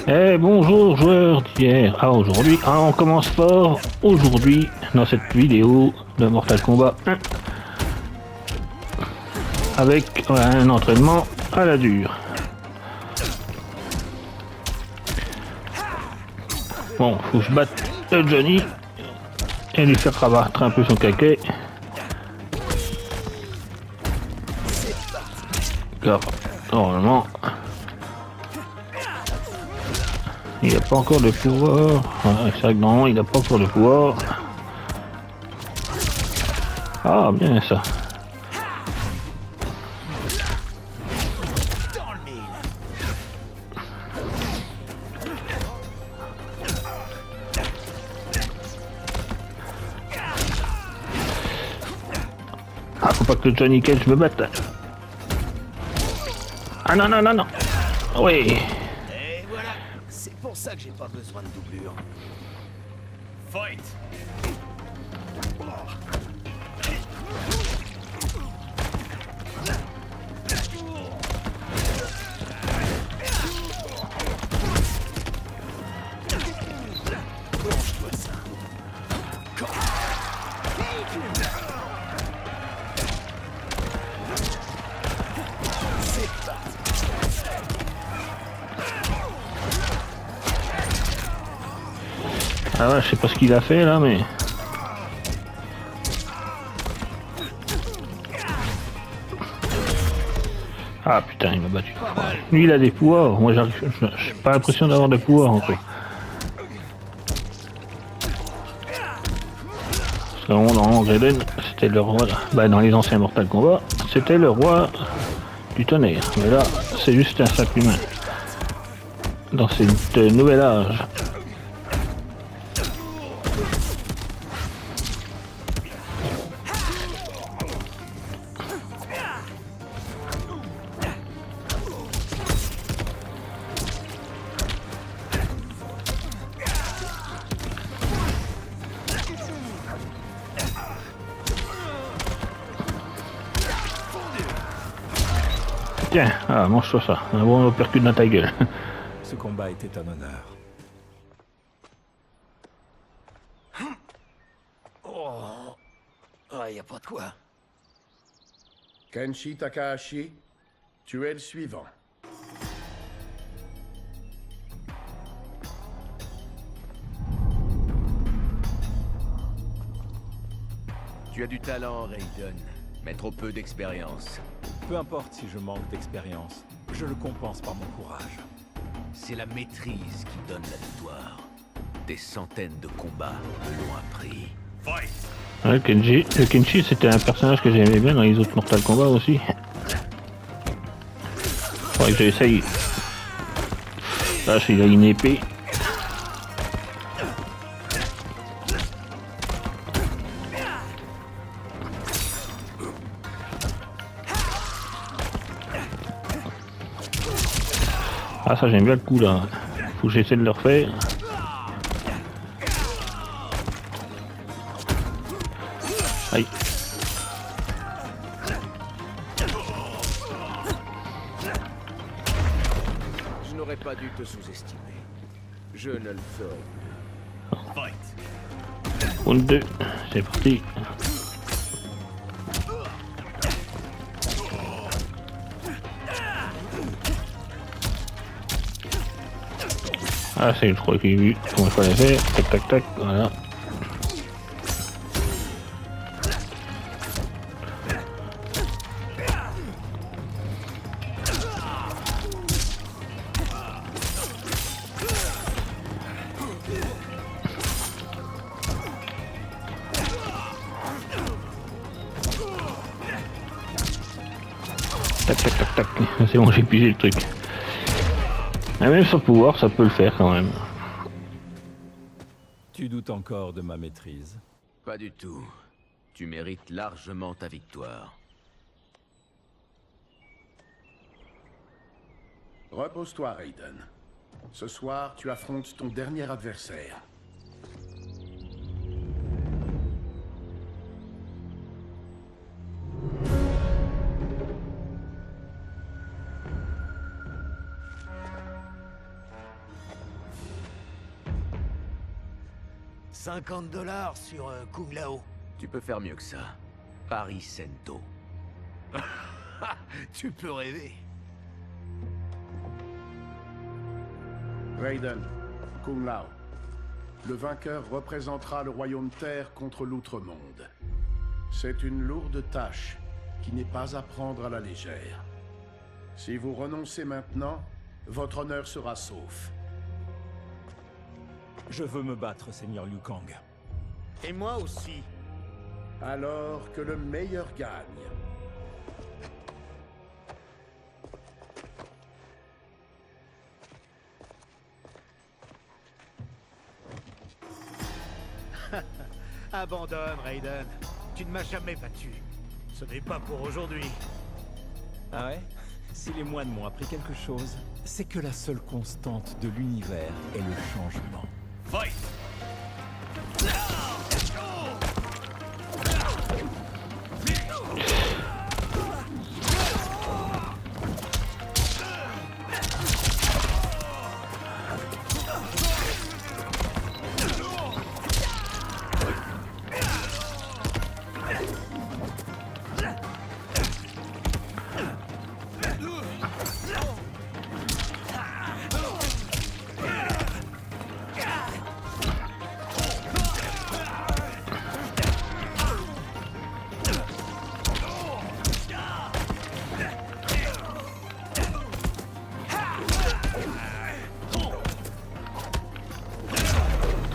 Eh bonjour joueurs d'hier. Aujourd'hui, on commence fort aujourd'hui dans cette vidéo de Mortal Kombat 1 avec un entraînement à la dure. Bon, faut que je batte Johnny et lui faire rabattre un peu son caquet. Car normalement il n'a pas encore de pouvoir. Ouais, c'est vrai que non, il n'a pas encore de pouvoir. Ah bien ça. Ah, faut pas que le Johnny Cage me batte. Ah non, non, non, non. Oui. Et voilà, c'est pour ça que j'ai pas besoin de doublure. Fight! Mange-toi ça. C'est parti. Ah ouais, je sais pas ce qu'il a fait là, mais... Ah putain, il m'a battu. Lui, il a des pouvoirs. Moi, j'ai pas l'impression d'avoir des pouvoirs encore. Parce que dans Raiden, c'était le roi... Bah, dans les anciens Mortal Kombat, c'était le roi du tonnerre. Mais là, c'est juste un simple humain. Dans cette nouvel âge. Tiens, ah, mange-toi ça. Un bon uppercut dans ta gueule. Ce combat était un honneur. Oh, y a pas de quoi. Kenshi Takahashi, tu es le suivant. Tu as du talent, Raiden, mais trop peu d'expérience. Peu importe si je manque d'expérience, je le compense par mon courage. C'est la maîtrise qui donne la victoire. Des centaines de combats me l'ont appris. Fight! Ouais, le Kenshi, c'était un personnage que j'aimais bien dans les autres Mortal Kombat aussi. Faudrait que j'essaye. Là, il a une épée. Ah, ça j'aime bien le coup là. Faut que j'essaie de le refaire. Aïe. Je n'aurais pas dû te sous-estimer. Je ne le ferai plus. Fight! Round 2, c'est parti. Ah, c'est, je crois qu'il a vu comment il fallait faire. Tac, tac, tac, voilà. Tac, tac, tac, tac. C'est bon, j'ai pigé le truc. Mais même sans pouvoir, ça peut le faire quand même. Tu doutes encore de ma maîtrise. Pas du tout. Tu mérites largement ta victoire. Repose-toi, Raiden. Ce soir, tu affrontes ton dernier adversaire. $50 sur Kung Lao. Tu peux faire mieux que ça. Paris Cento. Tu peux rêver. Raiden, Kung Lao. Le vainqueur représentera le royaume Terre contre l'Outre-Monde. C'est une lourde tâche qui n'est pas à prendre à la légère. Si vous renoncez maintenant, votre honneur sera sauf. Je veux me battre, Seigneur Liu Kang. Et moi aussi. Alors que le meilleur gagne. Abandonne, Raiden. Tu ne m'as jamais battu. Ce n'est pas pour aujourd'hui. Ah ouais? Si les moines m'ont appris quelque chose, c'est que la seule constante de l'univers est le changement. Fight!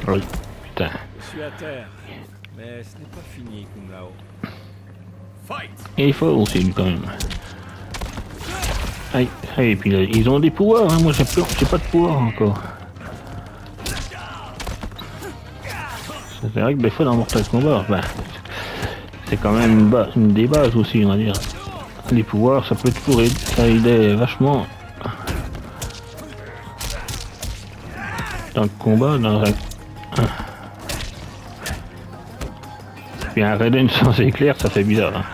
Oui, putain. Je suis à terre, mais ce n'est pas fini, Kung Lao. Fight! Et il faut aussi, lui, quand même. Aïe, aïe, et puis là, ils ont des pouvoirs, hein. Moi j'ai pas de pouvoir encore. C'est vrai que des fois dans Mortal Kombat, ben, c'est quand même une des bases aussi, on va dire. Les pouvoirs, ça peut toujours aider, ça aidait vachement dans le combat, dans un... Puis un Raiden sans éclair, ça fait bizarre. Hein.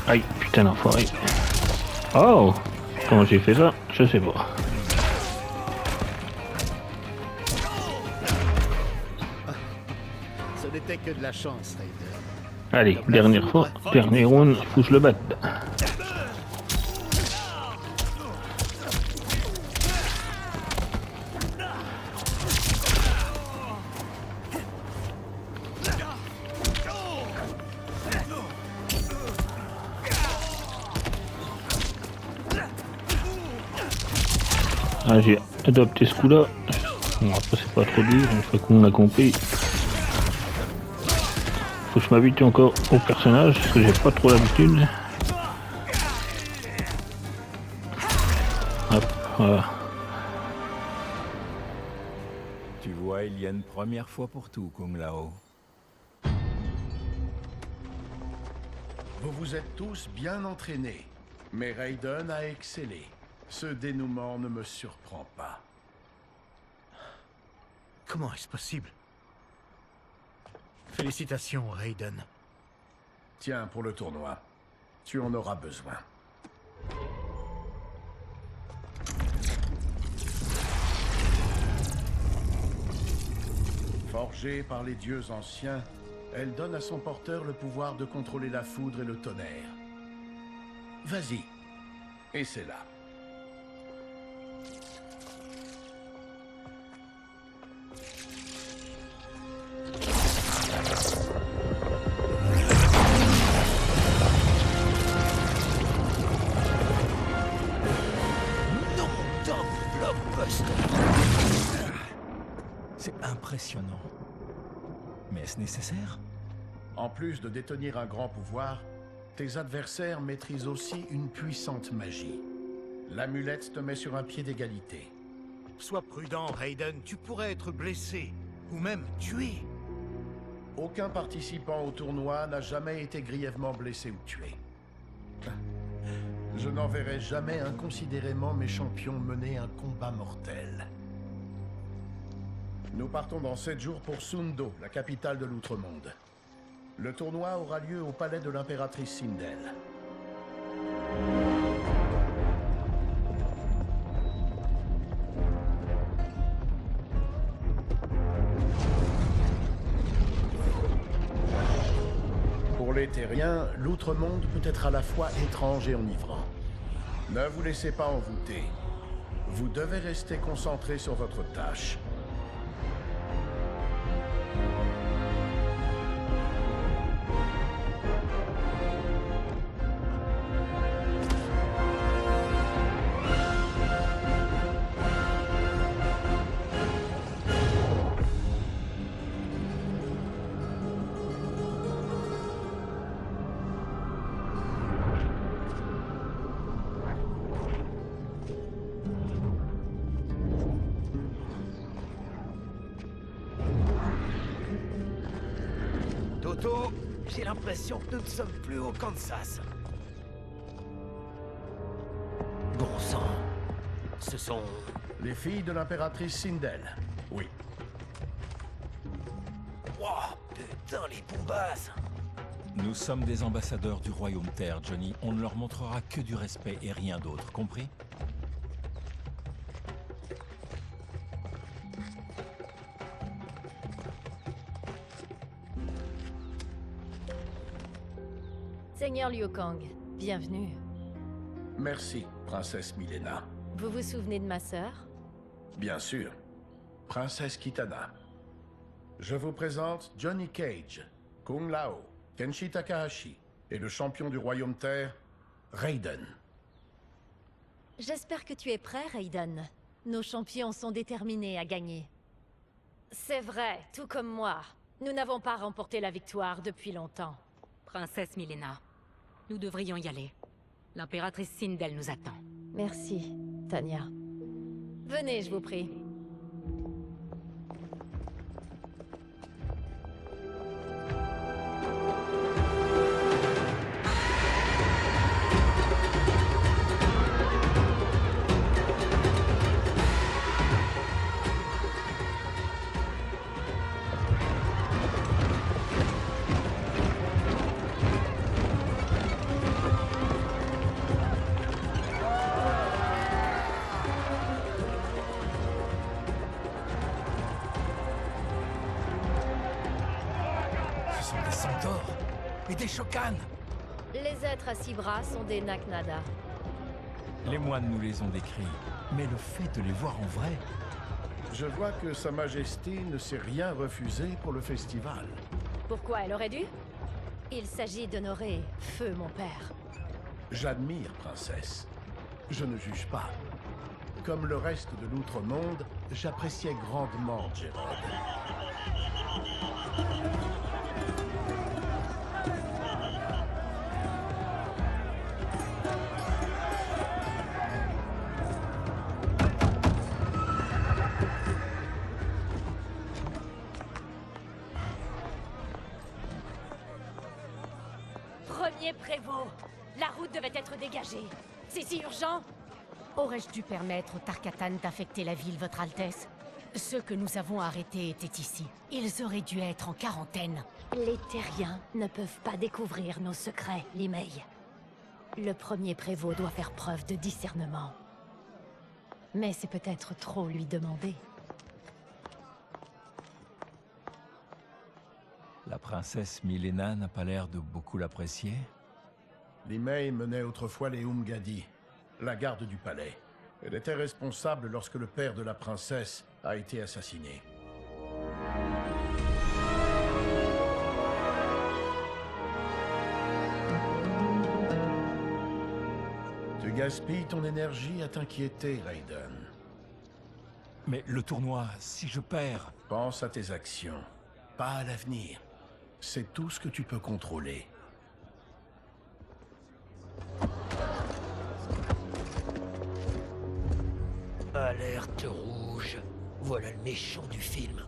Aïe, putain d'enfoiré. Oh, comment j'ai fait ça? Je sais pas. Ce n'était que de la chance, Raiden. Allez, dernière fois, dernier round, faut que je le batte. Ah, j'ai adopté ce coup-là. Bon, après, c'est pas trop dur, une fois qu'on l'a compris. Faut que je m'habitue encore au personnage, parce que j'ai pas trop l'habitude. Hop, voilà. Tu vois, il y a une première fois pour tout, Kung Lao. Vous vous êtes tous bien entraînés, mais Raiden a excellé. Ce dénouement ne me surprend pas. Comment est-ce possible? Félicitations, Raiden. Tiens, pour le tournoi, tu en auras besoin. Forgée par les dieux anciens, elle donne à son porteur le pouvoir de contrôler la foudre et le tonnerre. Vas-y, et c'est là. C'est impressionnant. Mais est-ce nécessaire? En plus de détenir un grand pouvoir, tes adversaires maîtrisent aussi une puissante magie. L'amulette te met sur un pied d'égalité. Sois prudent, Raiden. Tu pourrais être blessé, ou même tué. Aucun participant au tournoi n'a jamais été grièvement blessé ou tué. Je n'enverrai jamais inconsidérément mes champions mener un combat mortel. Nous partons dans 7 jours pour Sundo, la capitale de l'Outre-Monde. Le tournoi aura lieu au palais de l'impératrice Sindel. les terriens, l'outre-monde peut être à la fois étrange et enivrant. Ne vous laissez pas envoûter. Vous devez rester concentré sur votre tâche. Toto, j'ai l'impression que nous ne sommes plus au Kansas. Bon sang, ce sont... Les filles de l'impératrice Sindel. Oui. Wow, putain, les bombasses! Nous sommes des ambassadeurs du Royaume Terre, Johnny. On ne leur montrera que du respect et rien d'autre, compris? Seigneur Liu Kang, bienvenue. Merci, princesse Milena. Vous vous souvenez de ma sœur? Bien sûr. Princesse Kitana. Je vous présente Johnny Cage, Kung Lao, Kenshi Takahashi et le champion du Royaume Terre, Raiden. J'espère que tu es prêt, Raiden. Nos champions sont déterminés à gagner. C'est vrai, tout comme moi. Nous n'avons pas remporté la victoire depuis longtemps. Princesse Milena, nous devrions y aller. L'impératrice Sindel nous attend. Merci, Tanya. Venez, je vous prie. Ce sont des centaures et des Shokan. Les êtres à 6 bras sont des Naknada. Les moines nous les ont décrits, mais le fait de les voir en vrai... Je vois que Sa Majesté ne s'est rien refusé pour le festival. Pourquoi elle aurait dû? Il s'agit d'honorer Feu, mon père. J'admire, princesse. Je ne juge pas. Comme le reste de l'outre-monde, j'appréciais grandement Gérard. Premier prévôt, la route devait être dégagée. C'est si urgent? Aurais-je dû permettre aux Tarkatan d'affecter la ville, Votre Altesse? Ceux que nous avons arrêtés étaient ici. Ils auraient dû être en quarantaine. Les terriens ne peuvent pas découvrir nos secrets, Limei. Le premier prévôt doit faire preuve de discernement. Mais c'est peut-être trop lui demander. La princesse Milena n'a pas l'air de beaucoup l'apprécier. Limei menait autrefois les Umgadi, la garde du palais. Elle était responsable lorsque le père de la princesse a été assassiné. Tu gaspilles ton énergie à t'inquiéter, Raiden. Mais le tournoi, si je perds... Pense à tes actions, pas à l'avenir. C'est tout ce que tu peux contrôler. Alerte rouge. Voilà le méchant du film.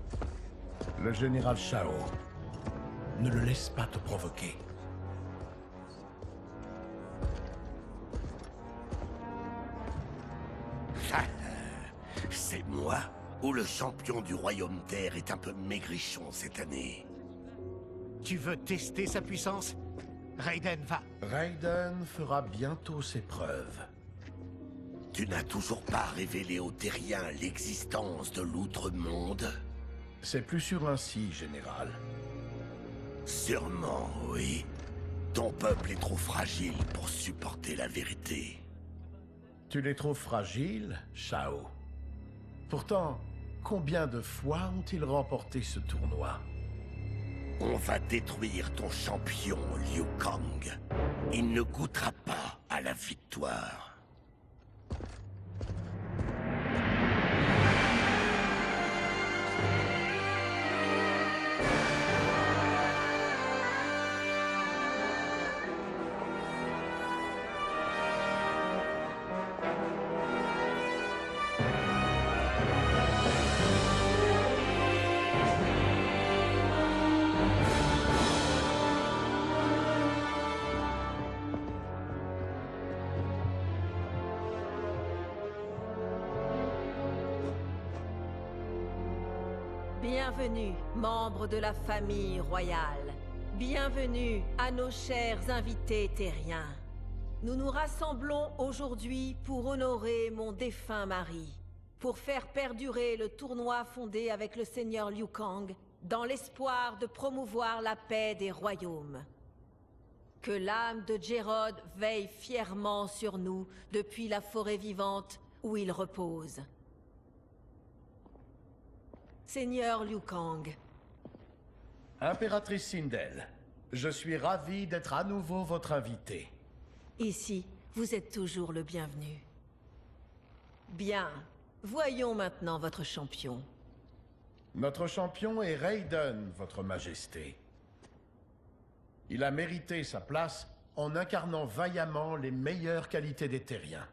Le général Shao. Ne le laisse pas te provoquer. C'est moi ou le champion du Royaume Terre est un peu maigrichon cette année? Tu veux tester sa puissance? Raiden, va. Raiden fera bientôt ses preuves. Tu n'as toujours pas révélé aux terriens l'existence de l'outre-monde? C'est plus sûr ainsi, général. Sûrement, oui. Ton peuple est trop fragile pour supporter la vérité. Tu l'es trop fragile, Shao. Pourtant, combien de fois ont-ils remporté ce tournoi? On va détruire ton champion, Liu Kang. Il ne goûtera pas à la victoire. Bienvenue, membres de la famille royale. Bienvenue à nos chers invités terriens. Nous nous rassemblons aujourd'hui pour honorer mon défunt mari, pour faire perdurer le tournoi fondé avec le seigneur Liu Kang, dans l'espoir de promouvoir la paix des royaumes. Que l'âme de Jerrod veille fièrement sur nous depuis la forêt vivante où il repose. Seigneur Liu Kang. Impératrice Sindel, je suis ravi d'être à nouveau votre invité. Ici, vous êtes toujours le bienvenu. Bien, voyons maintenant votre champion. Notre champion est Raiden, votre majesté. Il a mérité sa place en incarnant vaillamment les meilleures qualités des terriens.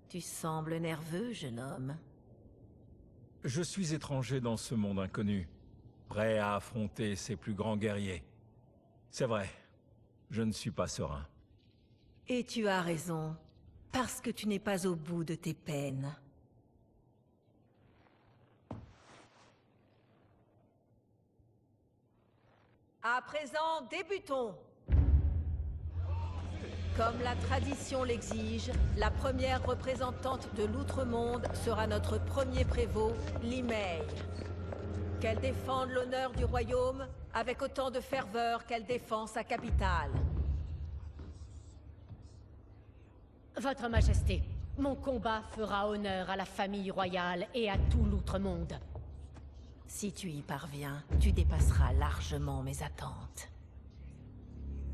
Tu sembles nerveux, jeune homme. Je suis étranger dans ce monde inconnu, prêt à affronter ses plus grands guerriers. C'est vrai, je ne suis pas serein. Et tu as raison, parce que tu n'es pas au bout de tes peines. À présent, débutons. Comme la tradition l'exige, la première représentante de l'Outre-Monde sera notre premier prévôt, Li Mei. Qu'elle défende l'honneur du royaume avec autant de ferveur qu'elle défend sa capitale. Votre Majesté, mon combat fera honneur à la famille royale et à tout l'Outre-Monde. Si tu y parviens, tu dépasseras largement mes attentes.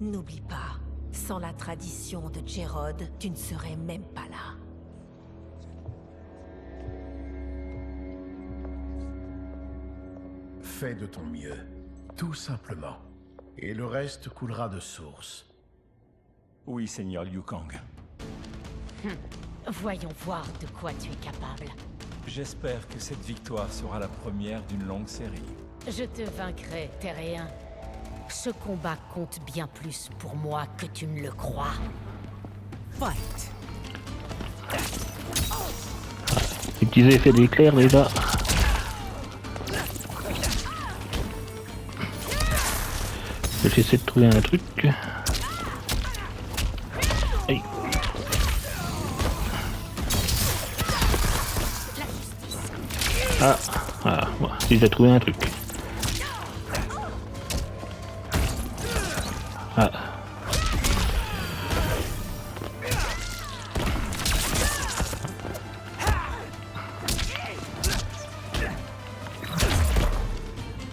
N'oublie pas, sans la tradition de Jerrod, tu ne serais même pas là. Fais de ton mieux, tout simplement. Et le reste coulera de source. Oui, Seigneur Liu Kang. Voyons voir de quoi tu es capable. J'espère que cette victoire sera la première d'une longue série. Je te vaincrai, Terrien. Ce combat compte bien plus pour moi que tu ne le crois. Fight. Les petits effets d'éclair déjà. J'essaie de trouver un truc. Hey. Ah, voilà, voilà. J'ai trouvé un truc. Ah.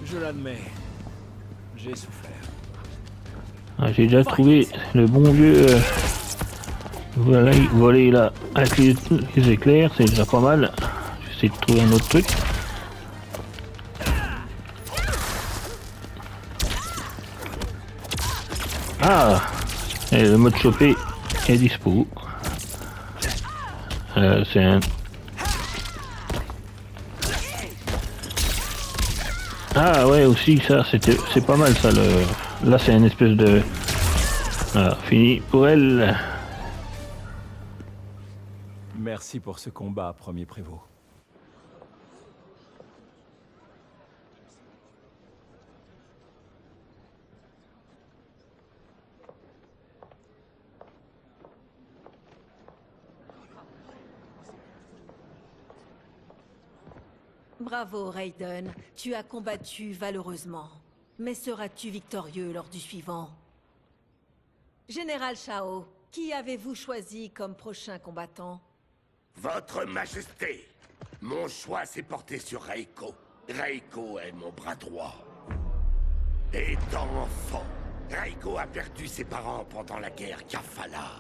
Je l'admets, j'ai souffert. Ah, j'ai déjà trouvé le bon vieux voilà, voler là avec les éclairs, c'est déjà pas mal. J'essaie de trouver un autre truc. Ah, et le mode choper est dispo. C'est un... Ah ouais aussi ça c'est pas mal ça le... Là c'est une espèce de... Voilà, fini pour elle. Merci pour ce combat, premier prévôt. Bravo, Raiden. Tu as combattu valeureusement. Mais seras-tu victorieux lors du suivant? Général Shao, qui avez-vous choisi comme prochain combattant? Votre Majesté, mon choix s'est porté sur Reiko. Reiko est mon bras droit. Étant enfant, Reiko a perdu ses parents pendant la guerre Kafala.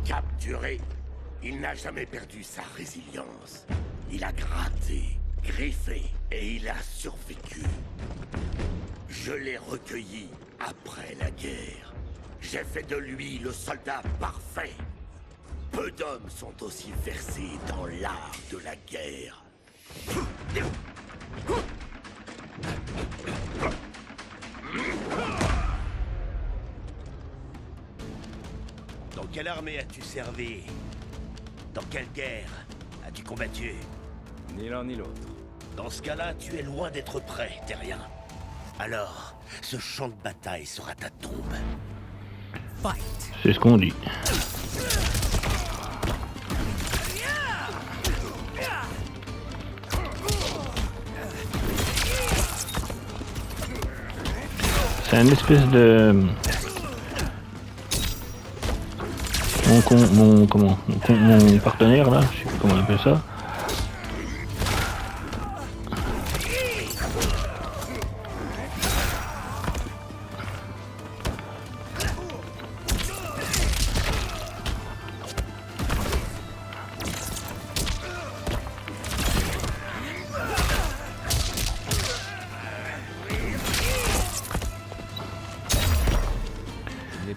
Capturé, il n'a jamais perdu sa résilience. Il a gratté, griffé, et il a survécu. Je l'ai recueilli après la guerre. J'ai fait de lui le soldat parfait. Peu d'hommes sont aussi versés dans l'art de la guerre. Dans quelle armée as-tu servi? Dans quelle guerre as-tu combattu? Ni l'un ni l'autre. Dans ce cas-là, tu es loin d'être prêt, Terrien. Alors, ce champ de bataille sera ta tombe. Fight! C'est ce qu'on dit. C'est un espèce de... Mon partenaire là, je sais plus comment on appelle ça.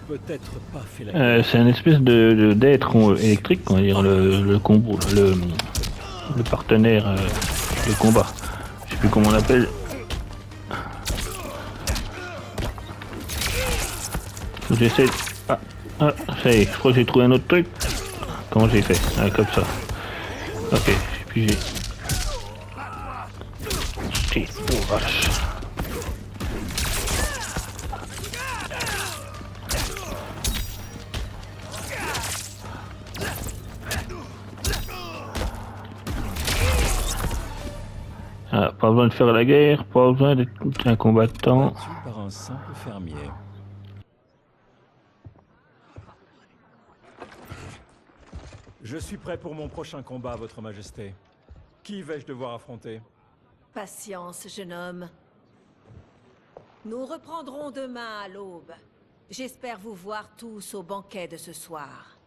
Peut-être pas fait la C'est un espèce d'être électrique, on va dire, le combo, le partenaire de combat. Je sais plus comment on l'appelle. J'essaie. Ah, ça y est, je crois que j'ai trouvé un autre truc. Comment j'ai fait? Ah, comme ça. Ok, puis j'ai. Oh vache. Ah, pas besoin de faire la guerre, pas besoin d'être un combattant. battu par un simple fermier. Je suis prêt pour mon prochain combat, Votre Majesté. Qui vais-je devoir affronter? Patience, jeune homme. Nous reprendrons demain à l'aube. J'espère vous voir tous au banquet de ce soir.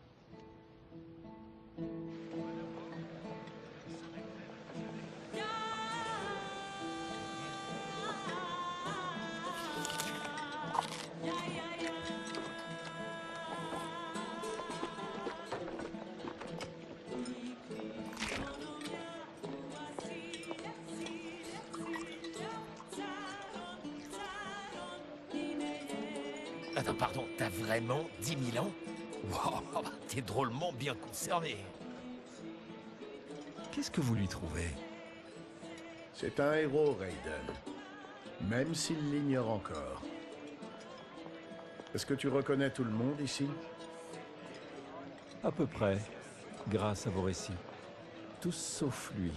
Attends, pardon, t'as vraiment 10 000 ans? Wow, t'es drôlement bien conservé. Qu'est-ce que vous lui trouvez? C'est un héros, Raiden. Même s'il l'ignore encore. Est-ce que tu reconnais tout le monde ici? À peu près, grâce à vos récits. Tous sauf lui.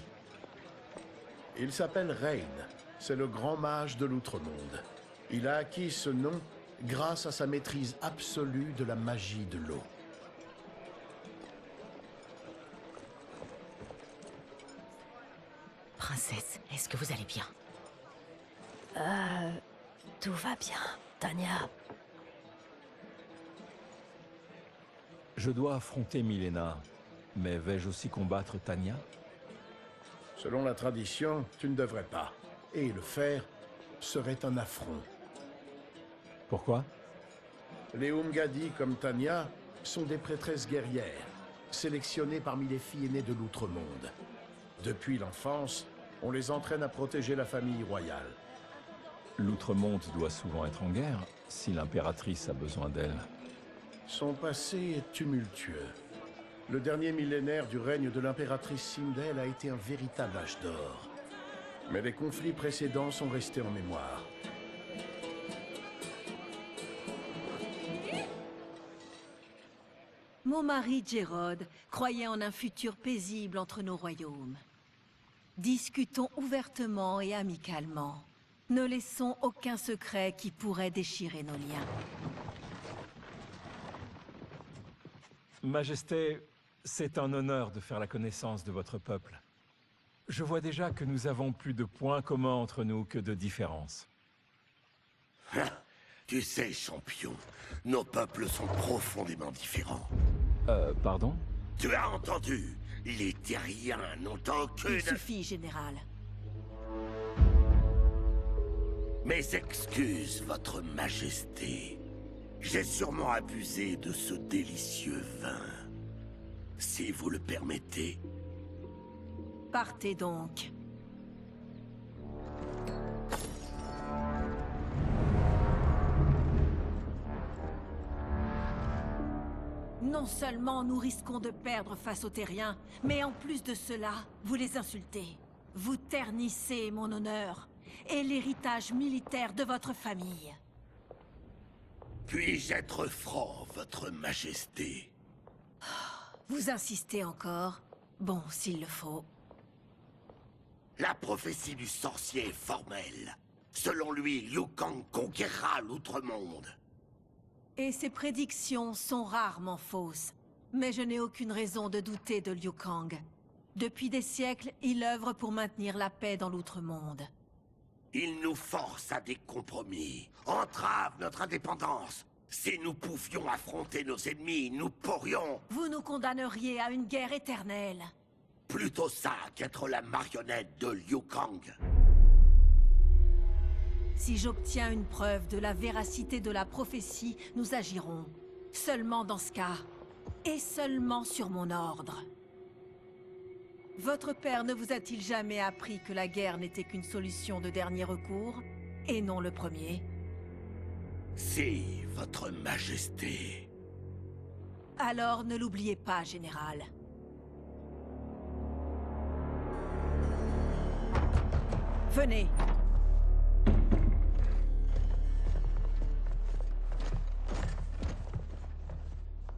Il s'appelle Rain. C'est le grand mage de l'Outre-Monde. Il a acquis ce nom grâce à sa maîtrise absolue de la magie de l'eau. Princesse, est-ce que vous allez bien? Tout va bien, Tanya. Je dois affronter Mileena, mais vais-je aussi combattre Tanya? Selon la tradition, tu ne devrais pas. Et le faire serait un affront. Pourquoi? Les Umgadi, comme Tanya, sont des prêtresses guerrières, sélectionnées parmi les filles aînées de l'Outre-Monde. Depuis l'enfance, on les entraîne à protéger la famille royale. L'Outre-Monde doit souvent être en guerre, si l'impératrice a besoin d'elle. Son passé est tumultueux. Le dernier millénaire du règne de l'impératrice Sindel a été un véritable âge d'or. Mais les conflits précédents sont restés en mémoire. Mon mari Jerod croyait en un futur paisible entre nos royaumes. Discutons ouvertement et amicalement. Ne laissons aucun secret qui pourrait déchirer nos liens. Majesté, c'est un honneur de faire la connaissance de votre peuple. Je vois déjà que nous avons plus de points communs entre nous que de différences. Tu sais, champion, nos peuples sont profondément différents. Pardon? Tu as entendu? Les terriens n'ont aucune... Il suffit, général. Mes excuses, votre majesté. J'ai sûrement abusé de ce délicieux vin. Si vous le permettez. Partez donc. Non seulement nous risquons de perdre face aux terriens, mais en plus de cela, vous les insultez. Vous ternissez mon honneur et l'héritage militaire de votre famille. Puis-je être franc, votre majesté? Vous insistez encore? Bon, s'il le faut. La prophétie du sorcier est formelle. Selon lui, Liu Kang conquérera l'Outre-Monde. Et ces prédictions sont rarement fausses. Mais je n'ai aucune raison de douter de Liu Kang. Depuis des siècles, il œuvre pour maintenir la paix dans l'Outre-Monde. Il nous force à des compromis, entrave notre indépendance. Si nous pouvions affronter nos ennemis, nous pourrions... Vous nous condamneriez à une guerre éternelle. Plutôt ça qu'être la marionnette de Liu Kang. Si j'obtiens une preuve de la véracité de la prophétie, nous agirons. Seulement dans ce cas. Et seulement sur mon ordre. Votre père ne vous a-t-il jamais appris que la guerre n'était qu'une solution de dernier recours, et non le premier? Si, votre majesté. Alors ne l'oubliez pas, général. Venez.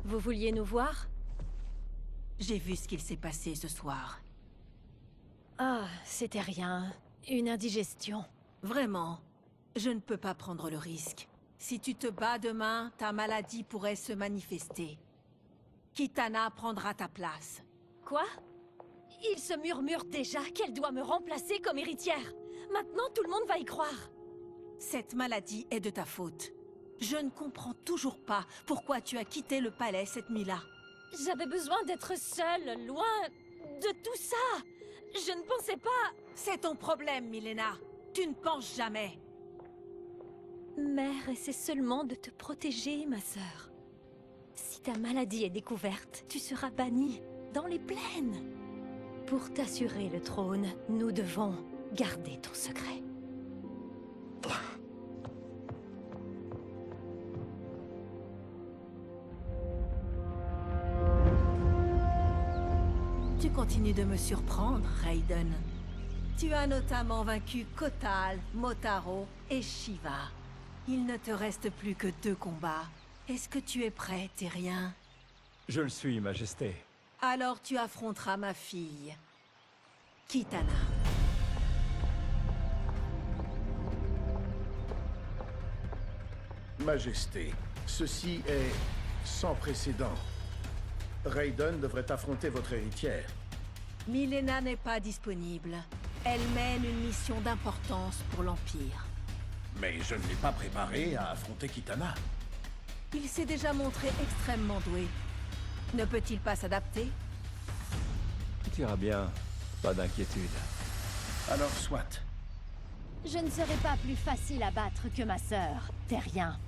Vous vouliez nous voir? J'ai vu ce qu'il s'est passé ce soir. Ah, c'était rien. Une indigestion. Vraiment, je ne peux pas prendre le risque. Si tu te bats demain, ta maladie pourrait se manifester. Kitana prendra ta place. Quoi? Il se murmure déjà qu'elle doit me remplacer comme héritière. Maintenant, tout le monde va y croire. Cette maladie est de ta faute. Je ne comprends toujours pas pourquoi tu as quitté le palais cette nuit-là. J'avais besoin d'être seule, loin de tout ça. Je ne pensais pas... C'est ton problème, Mileena. Tu ne penses jamais. Mère essaie seulement de te protéger, ma sœur. Si ta maladie est découverte, tu seras bannie dans les plaines. Pour t'assurer le trône, nous devons garder ton secret. Tu continues de me surprendre, Raiden. Tu as notamment vaincu Kotal, Motaro et Shiva. Il ne te reste plus que 2 combats. Est-ce que tu es prêt, Terrien? Je le suis, Majesté. Alors tu affronteras ma fille, Kitana. Majesté, ceci est sans précédent. Raiden devrait affronter votre héritière. Mileena n'est pas disponible. Elle mène une mission d'importance pour l'Empire. Mais je ne l'ai pas préparé à affronter Kitana. Il s'est déjà montré extrêmement doué. Ne peut-il pas s'adapter? Tout ira bien. Pas d'inquiétude. Alors soit. Je ne serai pas plus facile à battre que ma sœur, Terrien.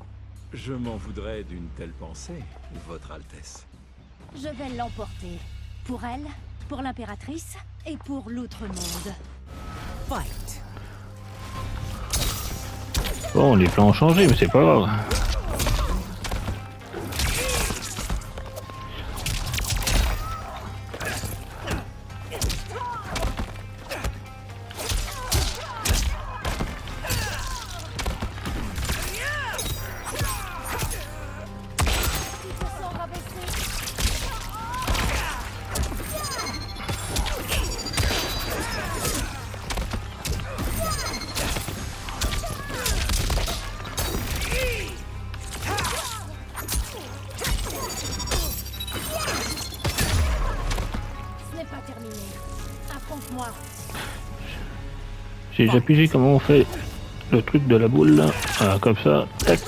Je m'en voudrais d'une telle pensée, Votre Altesse. Je vais l'emporter. Pour elle, pour l'impératrice et pour l'Outre-Monde. Fight. Bon, les plans ont changé, mais c'est pas grave. Affronte-moi. J'ai déjà pigé comment on fait le truc de la boule là. Ah, comme ça, tac.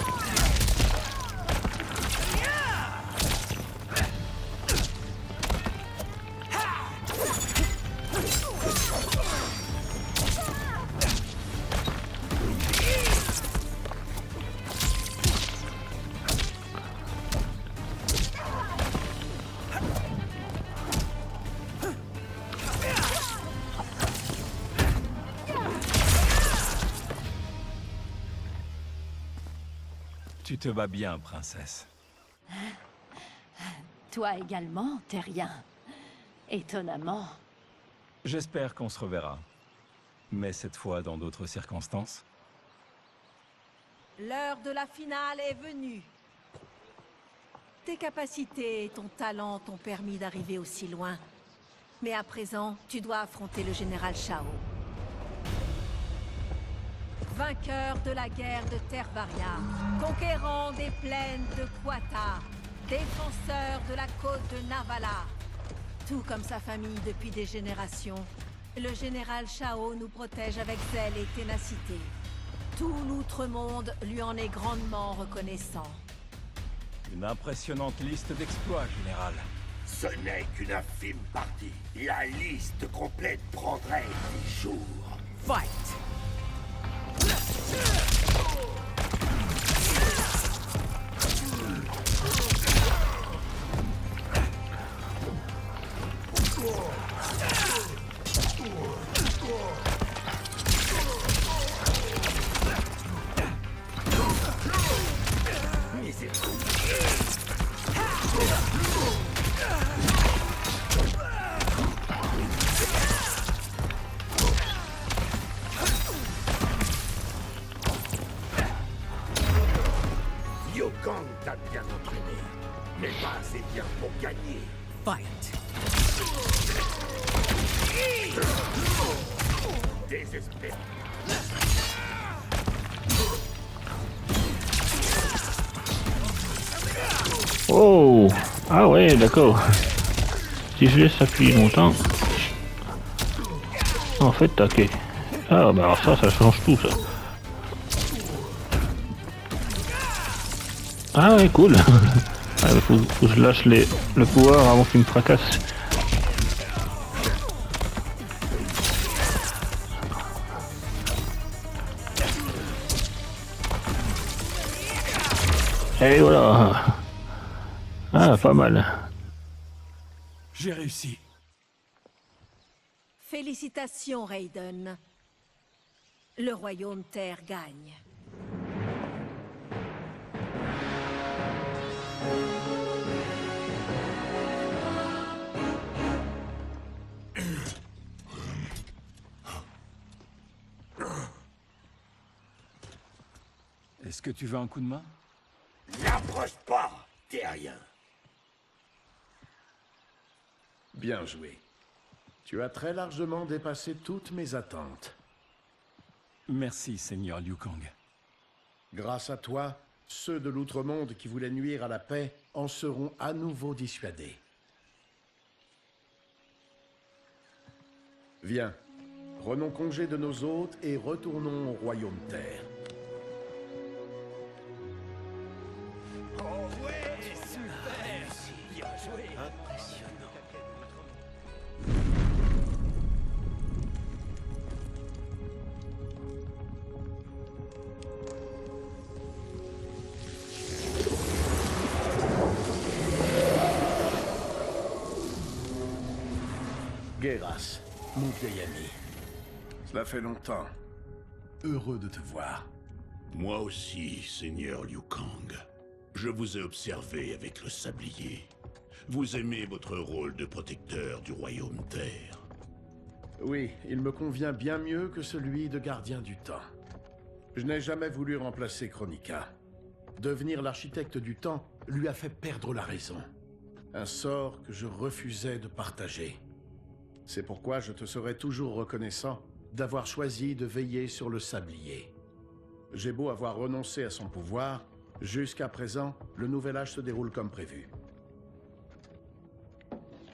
Tu te bats bien, princesse. Toi également, Terrien. Étonnamment. J'espère qu'on se reverra. Mais cette fois dans d'autres circonstances. L'heure de la finale est venue. Tes capacités et ton talent t'ont permis d'arriver aussi loin. Mais à présent, tu dois affronter le général Shao. Vainqueur de la guerre de Tervaria, conquérant des plaines de Quata, défenseur de la côte de Navala. Tout comme sa famille depuis des générations, le général Shao nous protège avec zèle et ténacité. Tout l'outre-monde lui en est grandement reconnaissant. Une impressionnante liste d'exploits, général. Ce n'est qu'une infime partie. La liste complète prendrait 10 jours. Fight! Liu-Kang t'a bien entraîné, mais pas assez bien pour gagner. Fight! Désespéré. Oh! Ah ouais, d'accord. Si je laisse appuyer longtemps... En fait, taquet. Ah bah alors ça change tout ça. Ah ouais, cool. Ah, faut que je lâche le pouvoir avant qu'il me fracasse. Et voilà. Ah, pas mal. J'ai réussi. Félicitations, Raiden. Le royaume Terre gagne. Est-ce que tu veux un coup de main? N'approche pas, Terrien. Bien joué. Tu as très largement dépassé toutes mes attentes. Merci, Seigneur Liu Kang. Grâce à toi, ceux de l'Outre-Monde qui voulaient nuire à la paix en seront à nouveau dissuadés. Viens, prenons congé de nos hôtes et retournons au royaume Terre. Oh ouais, super! Bien joué! Impressionnant. Geras, mon vieil ami. Cela fait longtemps. Heureux de te voir. Moi aussi, Seigneur Liu Kang. Je vous ai observé avec le sablier. Vous aimez votre rôle de protecteur du royaume Terre. Oui, il me convient bien mieux que celui de gardien du temps. Je n'ai jamais voulu remplacer Kronika. Devenir l'architecte du temps lui a fait perdre la raison. Un sort que je refusais de partager. C'est pourquoi je te serai toujours reconnaissant d'avoir choisi de veiller sur le sablier. J'ai beau avoir renoncé à son pouvoir, jusqu'à présent, le nouvel âge se déroule comme prévu.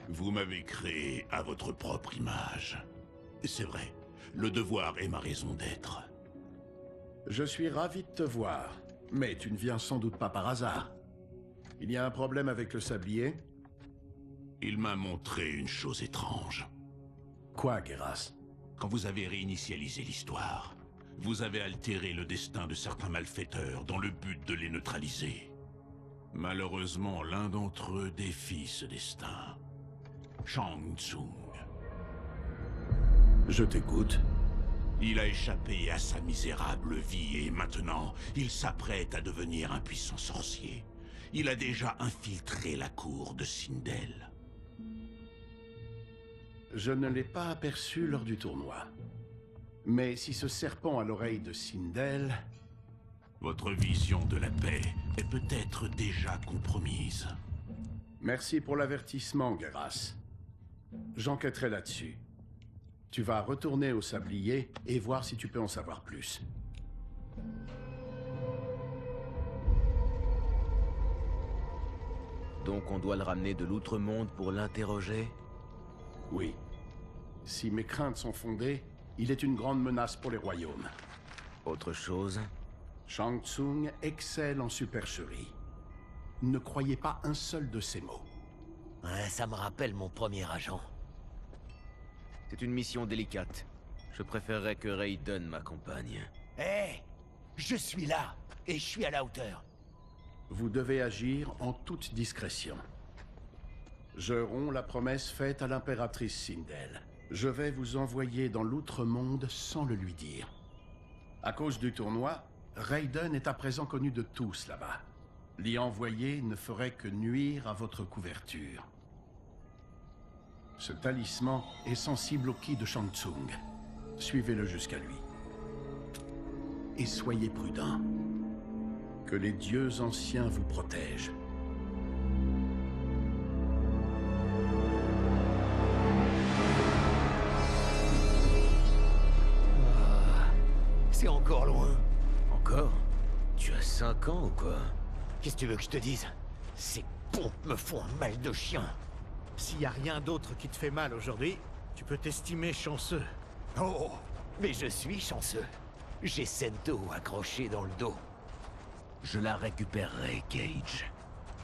Vous m'avez créé à votre propre image. C'est vrai. Le devoir est ma raison d'être. Je suis ravi de te voir, mais tu ne viens sans doute pas par hasard. Il y a un problème avec le sablier? Il m'a montré une chose étrange. Quoi, Geras? Quand vous avez réinitialisé l'histoire, vous avez altéré le destin de certains malfaiteurs dans le but de les neutraliser. Malheureusement, l'un d'entre eux défie ce destin. Shang Tsung. Je t'écoute. Il a échappé à sa misérable vie et maintenant, il s'apprête à devenir un puissant sorcier. Il a déjà infiltré la cour de Sindel. Je ne l'ai pas aperçu lors du tournoi. Mais si ce serpent à l'oreille de Sindel... Votre vision de la paix est peut-être déjà compromise. Merci pour l'avertissement, Geras. J'enquêterai là-dessus. Tu vas retourner au sablier et voir si tu peux en savoir plus. Donc on doit le ramener de l'outre-monde pour l'interroger? Oui. Si mes craintes sont fondées, il est une grande menace pour les royaumes. Autre chose? Shang Tsung excelle en supercherie. Ne croyez pas un seul de ses mots. Ouais, ça me rappelle mon premier agent. C'est une mission délicate. Je préférerais que Raiden m'accompagne. Hé! Je suis là, et je suis à la hauteur. Vous devez agir en toute discrétion. Je romps la promesse faite à l'impératrice Sindel. Je vais vous envoyer dans l'outre-monde sans le lui dire. À cause du tournoi, Raiden est à présent connu de tous là-bas. L'y envoyer ne ferait que nuire à votre couverture. Ce talisman est sensible au ki de Shang Tsung. Suivez-le jusqu'à lui. Et soyez prudents. Que les dieux anciens vous protègent. C'est encore loin. Encore? Tu as 5 ans ou quoi? Qu'est-ce que tu veux que je te dise? Ces pompes me font un mal de chien. S'il y a rien d'autre qui te fait mal aujourd'hui, tu peux t'estimer chanceux. Oh, mais je suis chanceux. J'ai Sento accroché dans le dos. Je la récupérerai, Cage.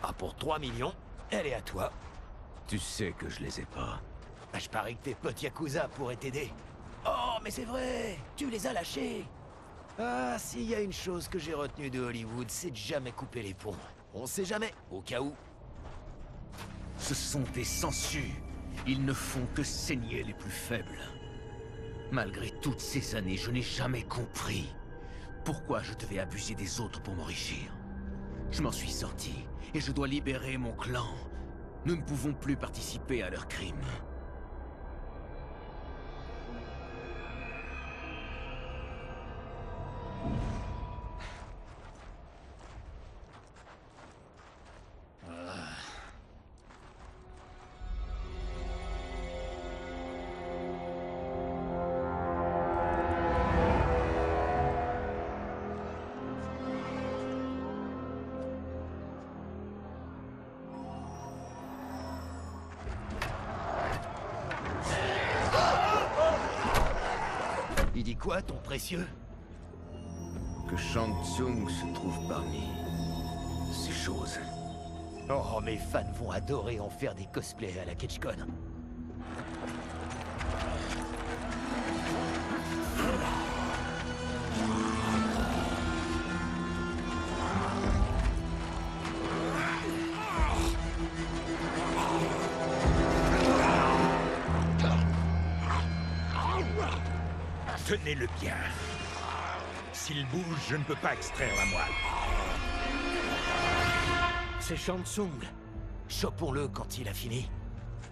Ah, pour 3 millions, elle est à toi. Tu sais que je les ai pas. Ah, je parie que tes potes Yakuza pourraient t'aider. Oh, mais c'est vrai, tu les as lâchés. Ah, s'il y a une chose que j'ai retenue de Hollywood, c'est de jamais couper les ponts. On sait jamais, au cas où. Ce sont des sangsues. Ils ne font que saigner les plus faibles. Malgré toutes ces années, je n'ai jamais compris pourquoi je devais abuser des autres pour m'enrichir. Je m'en suis sorti, et je dois libérer mon clan. Nous ne pouvons plus participer à leurs crimes. Il dit quoi, ton précieux? Que Shang Tsung se trouve parmi ces choses. Oh, mes fans vont adorer en faire des cosplays à la KitchCon. Tenez-le bien. S'il bouge, je ne peux pas extraire la moelle. C'est Shang Tsung. Chopons-le quand il a fini.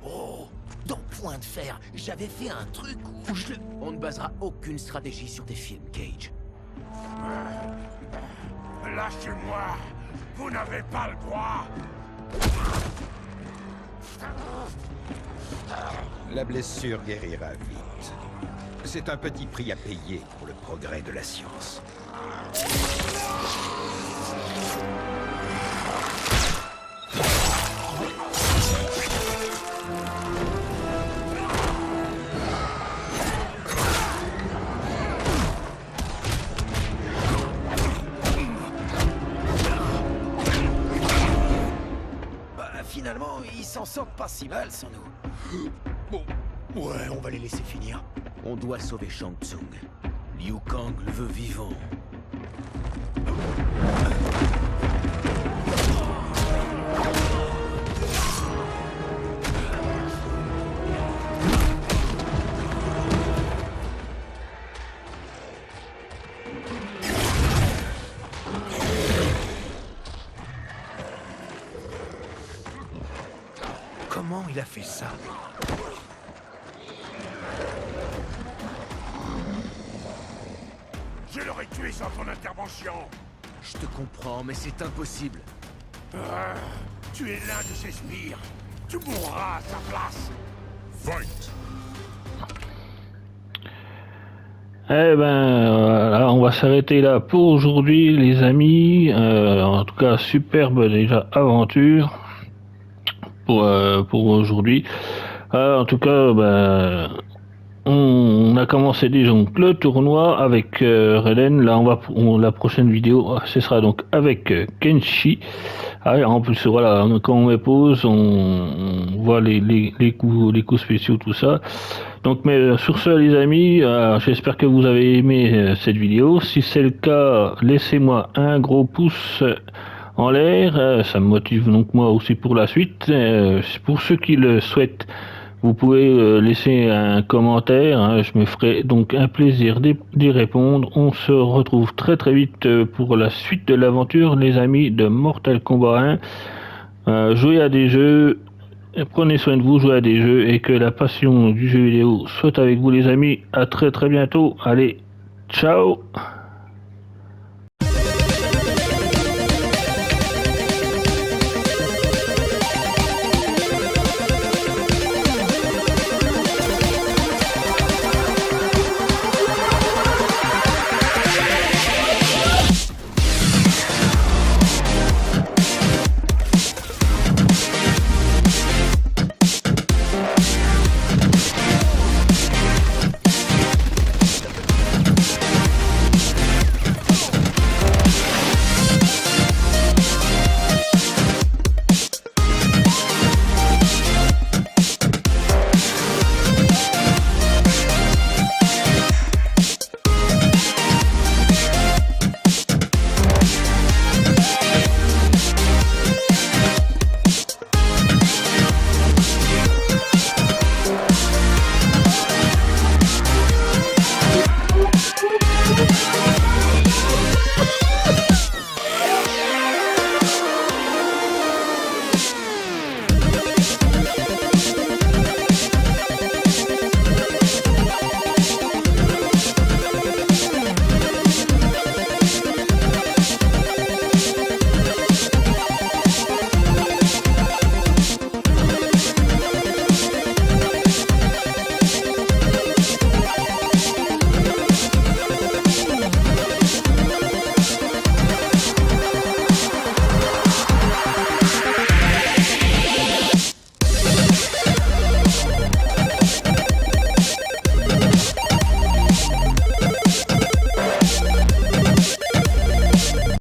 Oh, dans Point de Fer, j'avais fait un truc où je le... On ne basera aucune stratégie sur des films, Cage. Lâchez-moi! Vous n'avez pas le droit! La blessure guérira vite. C'est un petit prix à payer pour le progrès de la science. ils s'en sortent pas si mal sans nous. Bon, ouais, on va les laisser finir. On doit sauver Shang Tsung. Liu Kang le veut vivant. Comment il a fait ça? Je l'aurais tué sans ton intervention. Je te comprends, mais c'est impossible. Tu es l'un de ses sbires. Tu mourras à sa place. Fight. Eh ben, voilà, on va s'arrêter là pour aujourd'hui, les amis. En tout cas, superbe déjà aventure pour aujourd'hui. En tout cas, ben, on a commencé déjà donc le tournoi avec Raiden. Là, la prochaine vidéo, ce sera donc avec Kenshi. En plus, voilà, quand on met pause, on voit les coups spéciaux, tout ça. Donc, mais sur ce, les amis, j'espère que vous avez aimé cette vidéo. Si c'est le cas, laissez-moi un gros pouce en l'air. Ça me motive donc moi aussi pour la suite. Pour ceux qui le souhaitent, vous pouvez laisser un commentaire, je me ferai donc un plaisir d'y répondre. On se retrouve très très vite pour la suite de l'aventure, les amis de Mortal Kombat 1. Jouez à des jeux, prenez soin de vous, jouez à des jeux et que la passion du jeu vidéo soit avec vous, les amis. À très très bientôt. Allez, ciao.